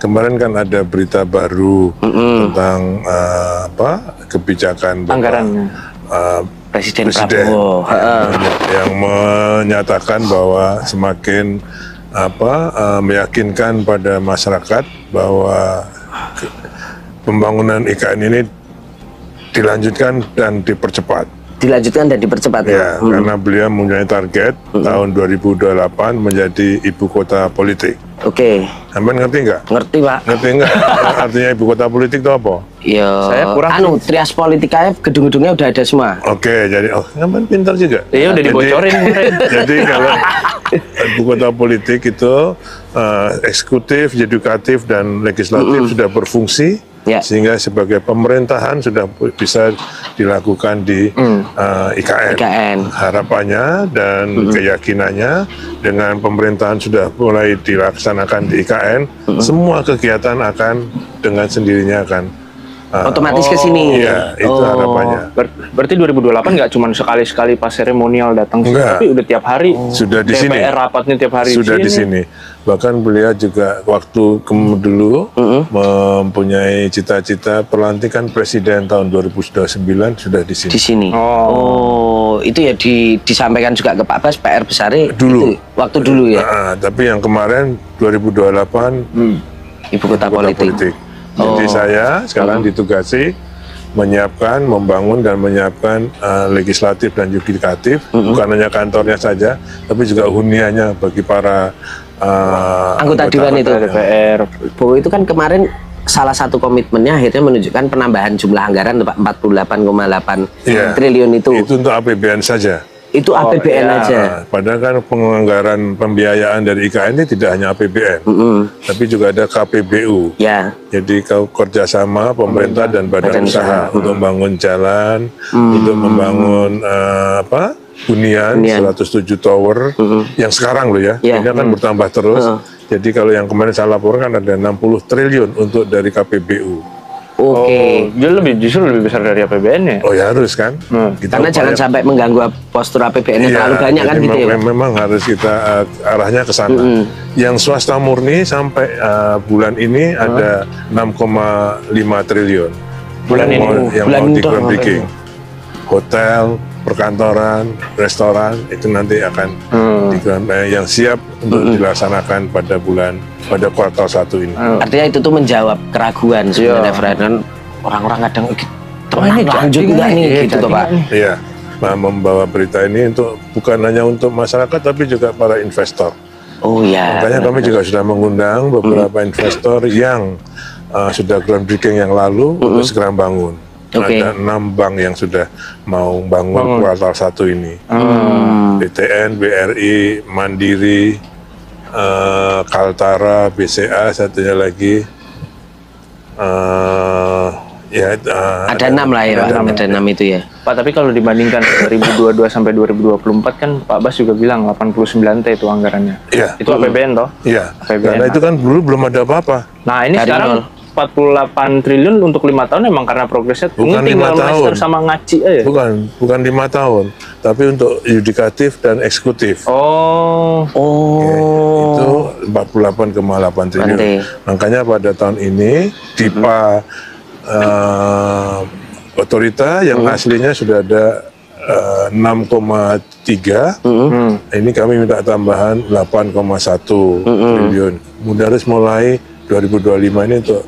kemarin kan ada berita baru tentang kebijakan anggaran Presiden Prabowo yang menyatakan bahwa semakin meyakinkan pada masyarakat bahwa pembangunan IKN ini dilanjutkan dan dipercepat. Dilanjutkan dan dipercepat ya? Karena beliau mempunyai target tahun 2028 menjadi ibu kota politik. Oke. Sampai ngerti nggak? Ngerti, Pak. Ngerti nggak? Artinya ibu kota politik itu apa? Ya, saya kurang. trias politika gedung-gedungnya udah ada semua. Oke, jadi sampai pintar juga. Iya, udah dibocorin. Jadi kalau ibu kota politik itu eksekutif, yudikatif, dan legislatif sudah berfungsi. Ya. Sehingga sebagai pemerintahan sudah bisa dilakukan di IKN. Harapannya dan keyakinannya dengan pemerintahan sudah mulai dilaksanakan di IKN, semua kegiatan akan dengan sendirinya akan otomatis ke sini. Iya, itu harapannya. Berarti 2028 nggak cuma sekali-sekali pas seremonial datang, tapi udah tiap hari. Sudah di sini. DPR rapatnya tiap hari. Sudah di sini. Bahkan beliau juga waktu dulu mempunyai cita-cita pelantikan presiden tahun 2009 sudah di sini. Di sini. Oh, itu ya disampaikan juga ke Pak Bas PR besarnya dulu. Itu, waktu dulu ya. Tapi yang kemarin 2028 ibu kota politik. Jadi saya sekarang ditugasi menyiapkan, membangun dan menyiapkan legislatif dan yudikatif, bukan hanya kantornya saja, tapi juga huniannya bagi para anggota dewan itu DPR. Bahwa itu kan kemarin salah satu komitmennya akhirnya menunjukkan penambahan jumlah anggaran 48,8 triliun itu. Itu untuk APBN saja. Itu APBN aja. Padahal kan penganggaran pembiayaan dari IKN ini tidak hanya APBN, tapi juga ada KPBU. Ya. Jadi kerjasama pemerintah dan badan usaha untuk membangun jalan, untuk membangun hunian 107 tower yang sekarang loh ya. Ini akan bertambah terus. Jadi kalau yang kemarin saya laporkan ada 60 triliun untuk dari KPBU. Oke. Dia justru lebih besar dari APBN-nya. Oh ya harus kan. Karena jangan sampai mengganggu postur APBN-nya terlalu banyak kan gitu ya. Memang harus kita arahnya ke sana. Yang swasta murni sampai bulan ini ada 6,5 triliun. Bulan ini yang mau di groundbreaking. Hotel, perkantoran, restoran itu nanti akan yang siap untuk dilaksanakan pada kuartal 1 ini. Artinya itu tuh menjawab keraguan sebenarnya, Fred. Orang-orang kadang ini lanjut enggak nih gitu tuh Pak. Iya. Nah, membawa berita ini bukan hanya untuk masyarakat tapi juga para investor. Oh iya. Makanya kami juga sudah mengundang beberapa investor yang sudah groundbreaking yang lalu untuk segera bangun. Ada 6 bank yang sudah mau bangun kuartal 1 ini. BTN, BRI, Mandiri, Kaltara, BCA, satunya lagi. Ada 6 lah ya, Pak. Ada 6 itu ya. Pak, tapi kalau dibandingkan 2022 sampai 2024 kan Pak Bas juga bilang 89 T itu anggarannya. Iya. Itu APBN toh? Iya. APBN. Karena itu kan dulu belum ada apa-apa. Nah ini dari sekarang 48 triliun untuk 5 tahun emang karena progresnya tinggal master sama ngaci aja. Bukan 5 tahun, tapi untuk yudikatif dan eksekutif. Itu 48,8 triliun. Makanya pada tahun ini DIPA otorita yang aslinya sudah ada 6,3. Ini kami minta tambahan 8,1 triliun. Kemudian harus mulai 2025 ini untuk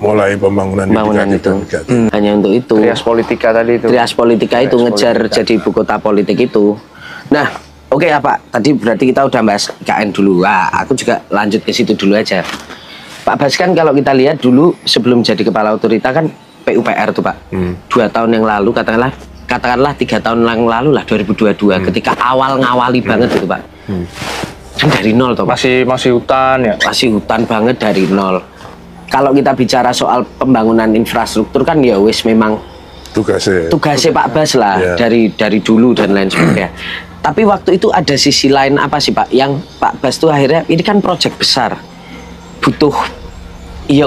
mulai pembangunan itu. Hanya untuk itu. Trias politika tadi itu. Trias politika itu ngejar jadi ibu kota politik itu. Nah, oke ya Pak. Tadi berarti kita udah bahas IKN dulu. Aku juga lanjut ke situ dulu aja. Pak Bas kan kalau kita lihat dulu sebelum jadi kepala otorita kan PUPR tuh Pak. 2 tahun yang lalu katakanlah 3 tahun yang lalu lah 2022 ketika awal ngawali banget gitu Pak. Kan dari nol toh Pak. Masih hutan ya. Masih hutan banget dari nol. Kalau kita bicara soal pembangunan infrastruktur kan ya wis memang tugasnya Pak Bas lah dari dulu dan lain sebagainya. Tapi waktu itu ada sisi lain apa sih Pak yang Pak Bas tuh akhirnya ini kan proyek besar. Butuh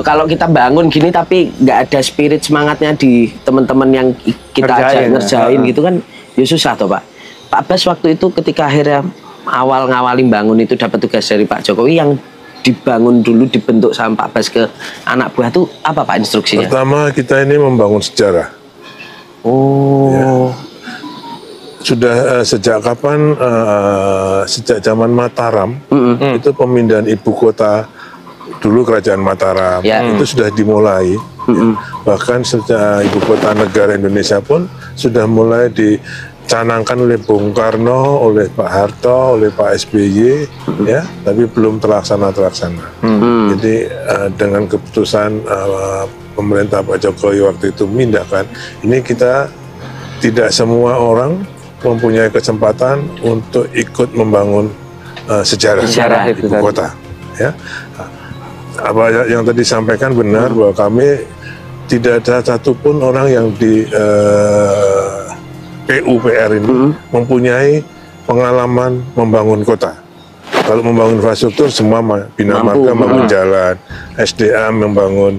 kalau kita bangun gini tapi nggak ada spirit semangatnya di teman-teman yang kita ajak ngerjain gitu kan ya susah toh Pak. Pak Bas waktu itu ketika akhirnya awal ngawalin bangun itu dapat tugas dari Pak Jokowi yang dibangun dulu, dibentuk sama Pak Bas ke anak buah tuh apa Pak instruksinya? Pertama kita ini membangun sejarah. Oh. Ya. Sudah sejak kapan? Sejak zaman Mataram itu pemindahan ibu kota, dulu kerajaan Mataram itu sudah dimulai. Bahkan sejak ibu kota negara Indonesia pun sudah mulai dicanangkan oleh Bung Karno, oleh Pak Harto, oleh Pak SBY, ya, tapi belum terlaksana. Jadi dengan keputusan pemerintah Pak Jokowi waktu itu memindahkan, ini kita tidak semua orang mempunyai kesempatan untuk ikut membangun sejarah ibu kota. Ya, apa yang tadi disampaikan benar bahwa kami tidak ada satupun orang yang di PUPR ini mempunyai pengalaman membangun kota. Kalau membangun infrastruktur semua bina marga membangun jalan, SDM membangun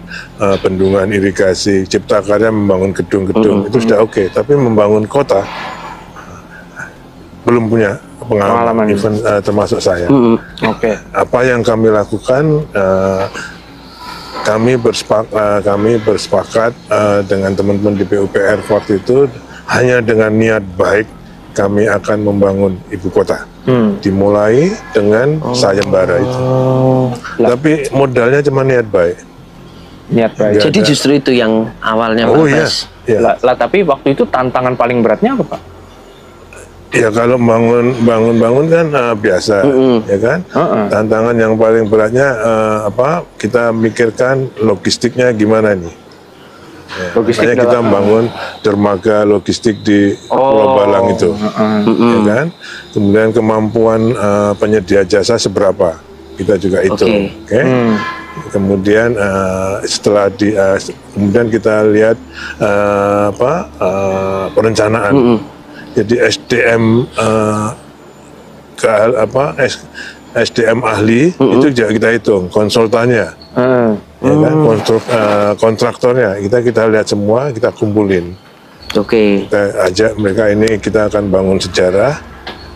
bendungan irigasi, Cipta Karya membangun gedung-gedung, itu sudah oke. Tapi membangun kota belum punya pengalaman even, termasuk saya. Apa yang kami lakukan, kami bersepakat dengan teman-teman di PUPR waktu itu, hanya dengan niat baik kami akan membangun ibu kota. Dimulai dengan sayembara itu. Tapi modalnya cuma niat baik. Jadi justru itu yang awalnya Pak Bas. Lah tapi waktu itu tantangan paling beratnya apa Pak? Ya kalau bangun kan biasa, ya kan. Tantangan yang paling beratnya kita mikirkan logistiknya gimana nih. Ya, makanya kita membangun dermaga logistik di Pulau Balang itu, ya kan. Kemudian kemampuan penyedia jasa seberapa kita juga hitung, oke. Kemudian setelah kemudian kita lihat perencanaan. Jadi SDM SDM ahli itu juga kita hitung, konsultannya, ya kan? Kontraktornya kita lihat semua, kita kumpulin. Kita ajak mereka, ini kita akan bangun sejarah,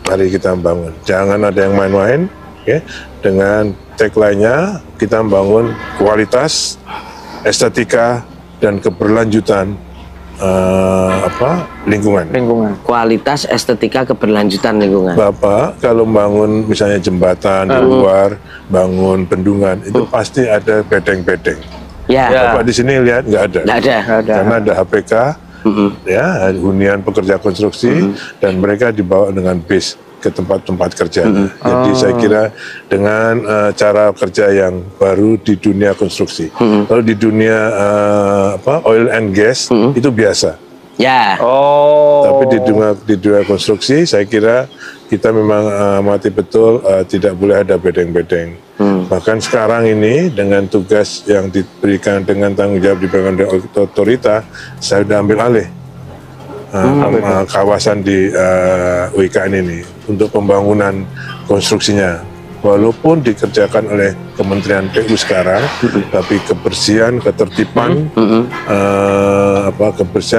mari kita bangun. Jangan ada yang main-main, dengan tagline-nya kita membangun kualitas, estetika dan keberlanjutan. Lingkungan. Kualitas, estetika, keberlanjutan lingkungan. Bapak kalau bangun misalnya jembatan di luar, bangun bendungan, itu pasti ada bedeng-bedeng. Bapak di sini lihat nggak ada. Karena ada HPK, ya, hunian pekerja konstruksi, dan mereka dibawa dengan bis ke tempat-tempat kerja. Jadi saya kira dengan cara kerja yang baru di dunia konstruksi. Kalau di dunia oil and gas itu biasa. Tapi di dunia konstruksi saya kira kita memang mati betul, tidak boleh ada bedeng-bedeng. Bahkan sekarang ini dengan tugas yang diberikan dengan tanggung jawab diberikan oleh otorita, saya sudah ambil alih kawasan di WKN ini untuk pembangunan konstruksinya, walaupun dikerjakan oleh Kementerian PU sekarang, tapi kebersihan, ketertiban,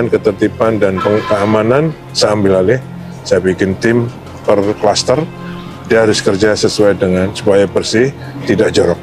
ketertiban dan keamanan saya ambil alih. Saya bikin tim per klaster, dia harus kerja sesuai dengan supaya bersih, tidak jorok.